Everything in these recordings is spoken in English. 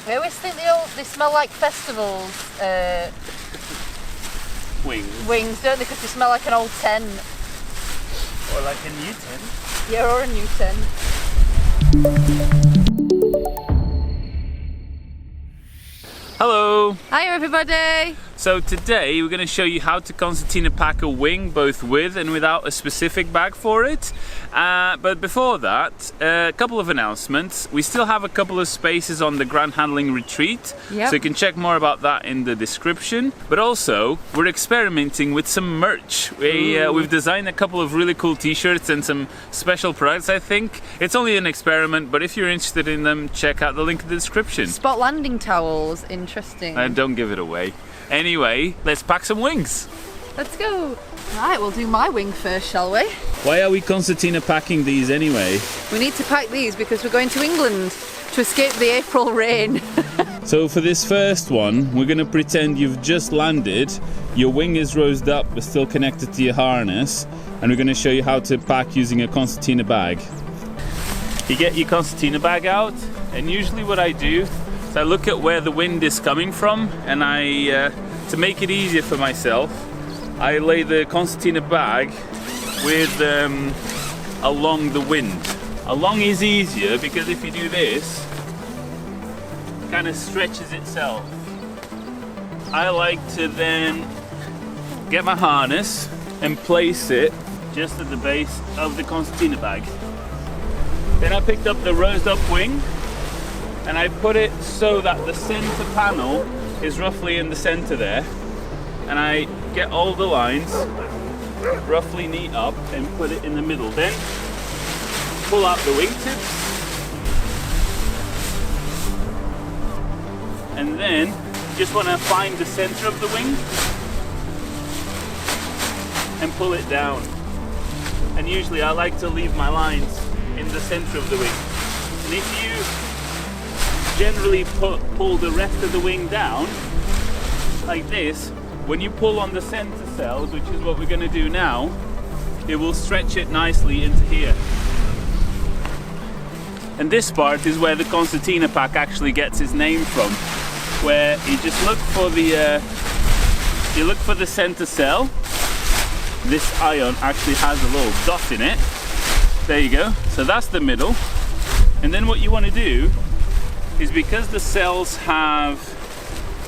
I always think they smell like festivals. Wings, don't they? Because they smell like an old tent. Or like a new tent. Yeah, or a new tent. Hello! Hi everybody! So today we're going to show you how to concertina pack a wing both with and without a specific bag for it. But before that, a couple of announcements. We still have a couple of spaces on the GroundHandling retreat, so you can check more about that in the description. But also, we're experimenting with some merch. We've designed a couple of really cool t-shirts and some special products, I think. It's only an experiment, but if you're interested in them, check out the link in the description. Spot landing towels, interesting. Don't give it away. Anyway, let's pack some wings. Let's go. Right, we'll do my wing first, shall we? Why are we concertina packing these anyway? We need to pack these because we're going to England to escape the April rain. So for this first one, we're going to pretend you've just landed, your wing is rosed up but still connected to your harness, and we're going to show you how to pack using a concertina bag. You get your concertina bag out, and usually what I do is I look at where the wind is coming from, and to make it easier for myself, I lay the concertina bag with along the wind. Along is easier because if you do this, it kind of stretches itself. I like to then get my harness and place it just at the base of the concertina bag. Then I picked up the rosed up wing and I put it so that the center panel is roughly in the center there, and I get all the lines roughly neat up and put it in the middle. Then pull out the wingtips, and then you just want to find the center of the wing and pull it down. And usually I like to leave my lines in the center of the wing. And if you generally pull the rest of the wing down like this, when you pull on the center cells, which is what we're going to do now, it will stretch it nicely into here. And this part is where the concertina pack actually gets its name from, where you just look for the center cell. This ion actually has a little dot in it. There you go. So that's the middle. And then what you want to do is, because the cells have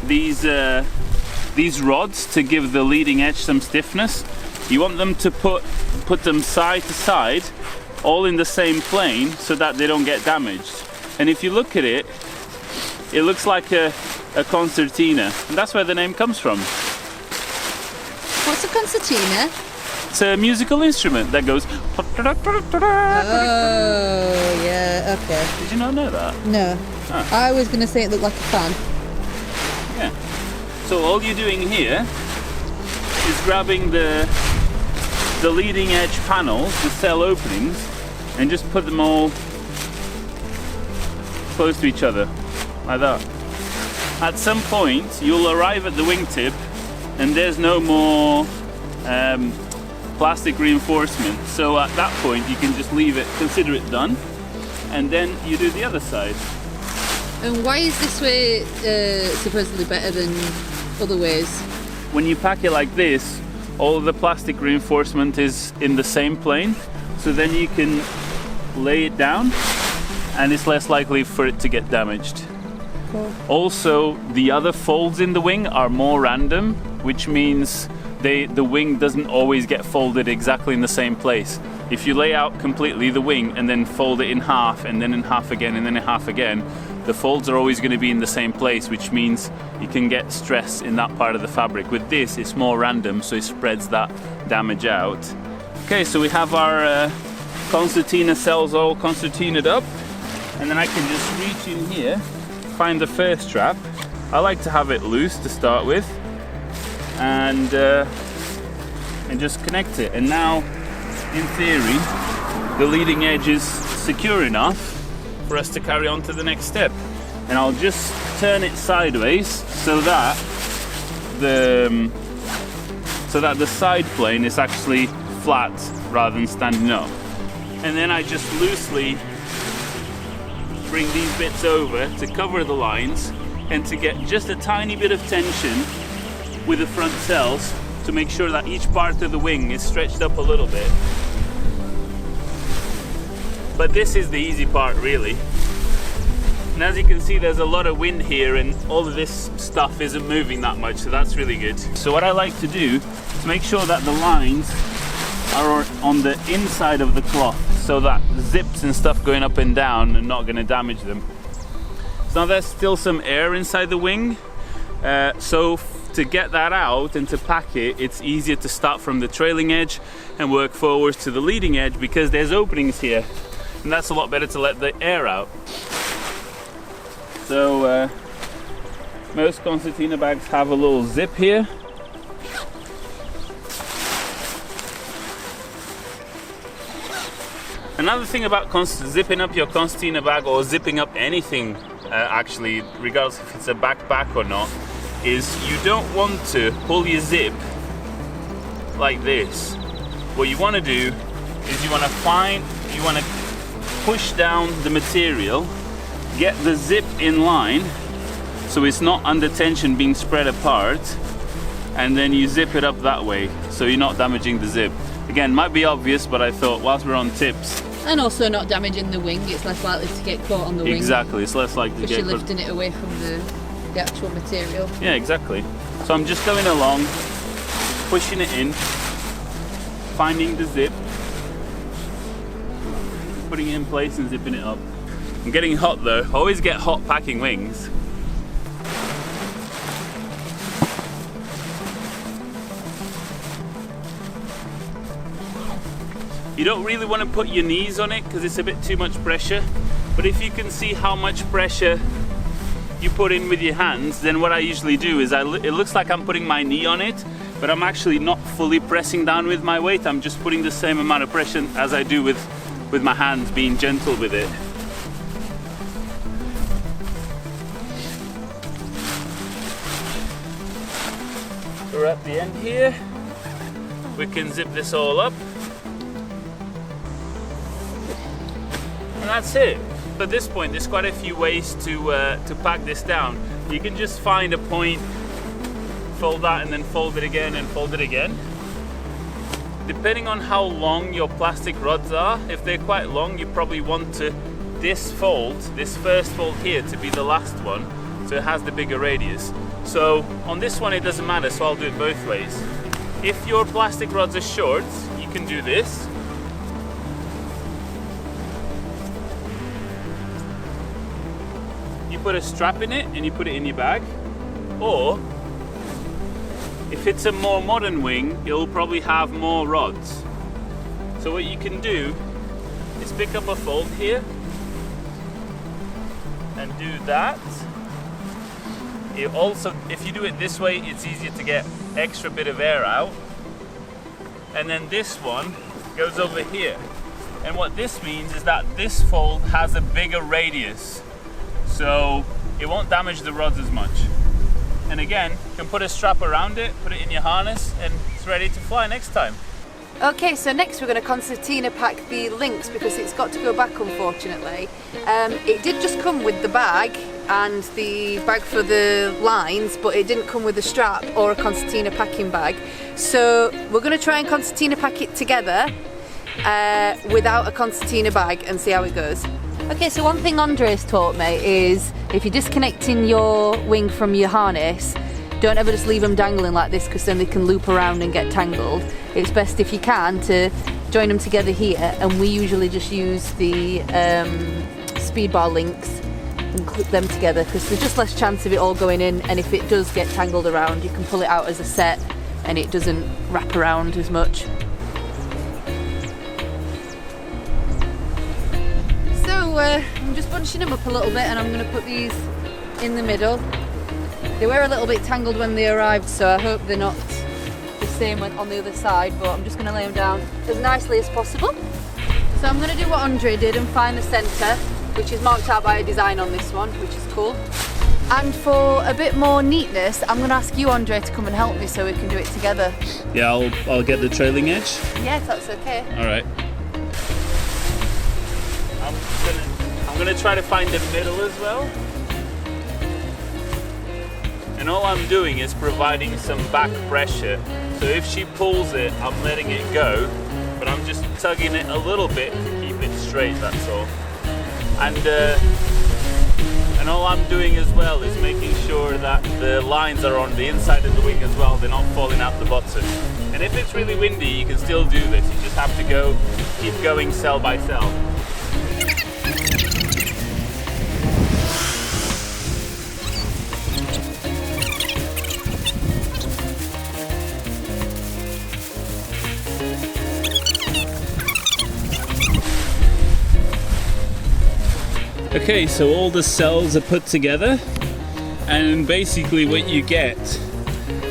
these rods to give the leading edge some stiffness, you want them to put them side to side, all in the same plane, so that they don't get damaged. And if you look at it, it looks like a concertina, and that's where the name comes from. What's a concertina? It's a musical instrument that goes. Oh, yeah, okay. Did you not know that? No. I was going to say it looked like a fan. Yeah. So all you're doing here is grabbing the leading edge panels, the cell openings, and just put them all close to each other, like that. At some point, you'll arrive at the wingtip, and there's no more plastic reinforcement. So at that point, you can just leave it, consider it done, and then you do the other side. And why is this way supposedly better than other ways? When you pack it like this, all of the plastic reinforcement is in the same plane, so then you can lay it down and it's less likely for it to get damaged. Cool. Also, the other folds in the wing are more random, which means the wing doesn't always get folded exactly in the same place. If you lay out completely the wing and then fold it in half and then in half again and then in half again, the folds are always going to be in the same place, which means you can get stress in that part of the fabric. With this, it's more random, so it spreads that damage out. Okay, so we have our concertina cells all concertinaed up, and then I can just reach in here, find the first strap. I like to have it loose to start with, and just connect it. And now, in theory, the leading edge is secure enough for us to carry on to the next step. And I'll just turn it sideways so that the side plane is actually flat rather than standing up. And then I just loosely bring these bits over to cover the lines and to get just a tiny bit of tension with the front cells to make sure that each part of the wing is stretched up a little bit. But this is the easy part really. And as you can see, there's a lot of wind here and all of this stuff isn't moving that much, so that's really good. So what I like to do is make sure that the lines are on the inside of the cloth so that zips and stuff going up and down are not going to damage them. So now there's still some air inside the wing, so to get that out and to pack it, it's easier to start from the trailing edge and work forwards to the leading edge because there's openings here, and that's a lot better to let the air out. So most concertina bags have a little zip here. Another thing about zipping up your concertina bag or zipping up anything actually, regardless if it's a backpack or not, is you don't want to pull your zip like this. What you want to do is you want to push down the material, get the zip in line so it's not under tension being spread apart, and then you zip it up that way so you're not damaging the zip. Again, might be obvious, but I thought whilst we're on tips. And also not damaging the wing, it's less likely to get caught on the wing. Exactly, it's less likely to get caught. Because you're lifting it away from the actual material. Yeah, exactly. So I'm just going along, pushing it in, finding the zip, putting it in place and zipping it up. I'm getting hot though. I always get hot packing wings. You don't really want to put your knees on it because it's a bit too much pressure, but if you can see how much pressure you put in with your hands, then what I usually do is it looks like I'm putting my knee on it, but I'm actually not fully pressing down with my weight. I'm just putting the same amount of pressure as I do with my hands, being gentle with it. We're at the end here. We can zip this all up. And that's it. At this point, there's quite a few ways to pack this down. You can just find a point, fold that, and then fold it again and fold it again. Depending on how long your plastic rods are, if they're quite long, you probably want this first fold here to be the last one, so it has the bigger radius. So on this one it doesn't matter, so I'll do it both ways. If your plastic rods are short, you can do this. You put a strap in it and you put it in your bag. Or if it's a more modern wing, it'll probably have more rods. So what you can do is pick up a fold here and do that. It also, if you do it this way, it's easier to get extra bit of air out. And then this one goes over here. And what this means is that this fold has a bigger radius, so it won't damage the rods as much. And again, you can put a strap around it, put it in your harness, and it's ready to fly next time. Okay, so next we're going to concertina pack the links because it's got to go back, unfortunately. It did just come with the bag and the bag for the lines, but it didn't come with a strap or a concertina packing bag. So we're going to try and concertina pack it together without a concertina bag and see how it goes. Okay, so one thing Andreas taught me is if you're disconnecting your wing from your harness, don't ever just leave them dangling like this because then they can loop around and get tangled. It's best if you can to join them together here, and we usually just use the speed bar links and clip them together because there's just less chance of it all going in, and if it does get tangled around you can pull it out as a set and it doesn't wrap around as much. So I'm just bunching them up a little bit and I'm going to put these in the middle. They were a little bit tangled when they arrived, so I hope they're not the same on the other side, but I'm just going to lay them down as nicely as possible. So I'm going to do what Andre did and find the centre, which is marked out by a design on this one, which is cool. And for a bit more neatness, I'm going to ask you, Andre, to come and help me so we can do it together. Yeah, I'll get the trailing edge. Yeah, if that's okay. All right. I'm going to try to find the middle as well. And all I'm doing is providing some back pressure. So if she pulls it, I'm letting it go, but I'm just tugging it a little bit to keep it straight, that's all. And all I'm doing as well is making sure that the lines are on the inside of the wing as well, they're not falling out the bottom. And if it's really windy, you can still do this, you just have to keep going cell by cell. Okay, so all the cells are put together, and basically what you get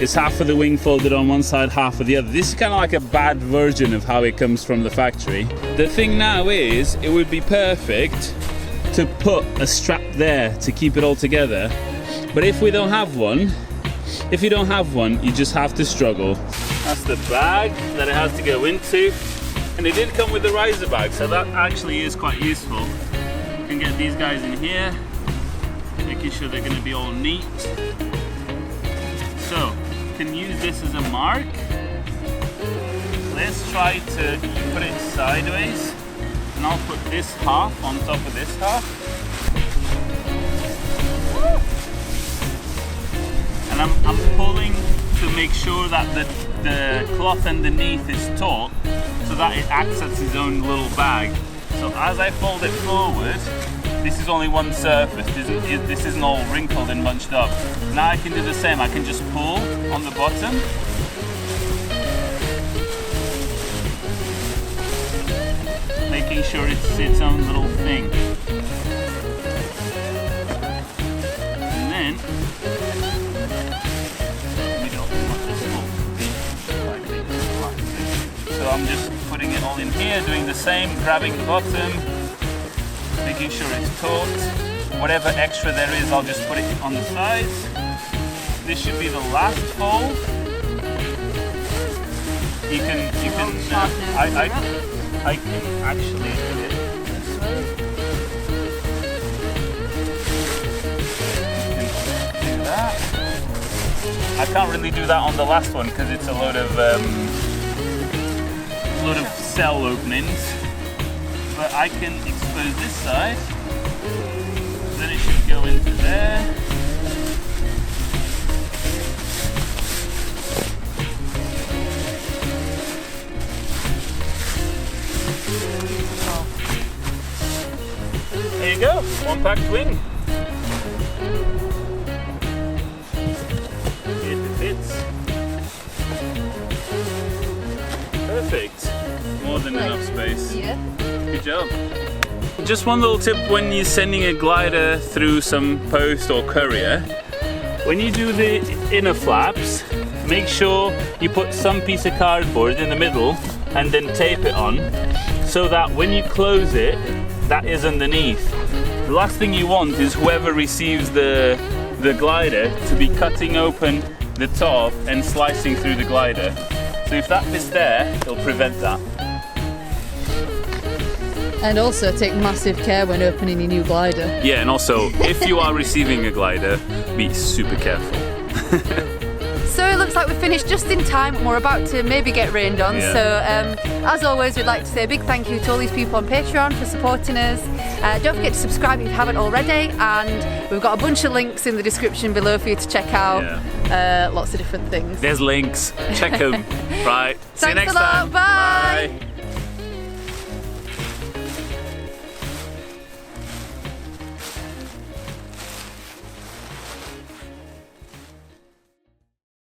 is half of the wing folded on one side, half of the other. This is kind of like a bad version of how it comes from the factory. The thing now is, it would be perfect to put a strap there to keep it all together. But if you don't have one, you just have to struggle. That's the bag that it has to go into. And it did come with the riser bag, so that actually is quite useful. You can get these guys in here, making sure they're going to be all neat. So, you can use this as a mark. Let's try to put it sideways, and I'll put this half on top of this half. And I'm pulling to make sure that the cloth underneath is taut, so that it acts as its own little bag. So as I fold it forward, this is only one surface, this isn't all wrinkled and bunched up. Now I can do the same, I can just pull on the bottom. Making sure it's its own little thing. And then, we don't want this so I'm just putting it all in here, doing the same, grabbing the bottom, making sure it's taut. Whatever extra there is, I'll just put it on the sides. This should be the last fold. I can actually do it this way. You can do that. I can't really do that on the last one because it's a load of cell openings. But I can expose this side, then it should go into there. There you go, one packed wing. If it fits. Perfect. More than enough space. Yeah. Good job. Just one little tip when you're sending a glider through some post or courier. When you do the inner flaps, make sure you put some piece of cardboard in the middle and then tape it on, so that when you close it, that is underneath. The last thing you want is whoever receives the glider to be cutting open the top and slicing through the glider. So if that is there, it'll prevent that. And also take massive care when opening your new glider. Yeah, and also, if you are receiving a glider, be super careful. So it looks like we finished just in time and we're about to maybe get rained on. Yeah. So as always, we'd like to say a big thank you to all these people on Patreon for supporting us. Don't forget to subscribe if you haven't already, and we've got a bunch of links in the description below for you to check out. Yeah. Lots of different things. There's links, check them. Right, see you Thanks next a lot, time. bye.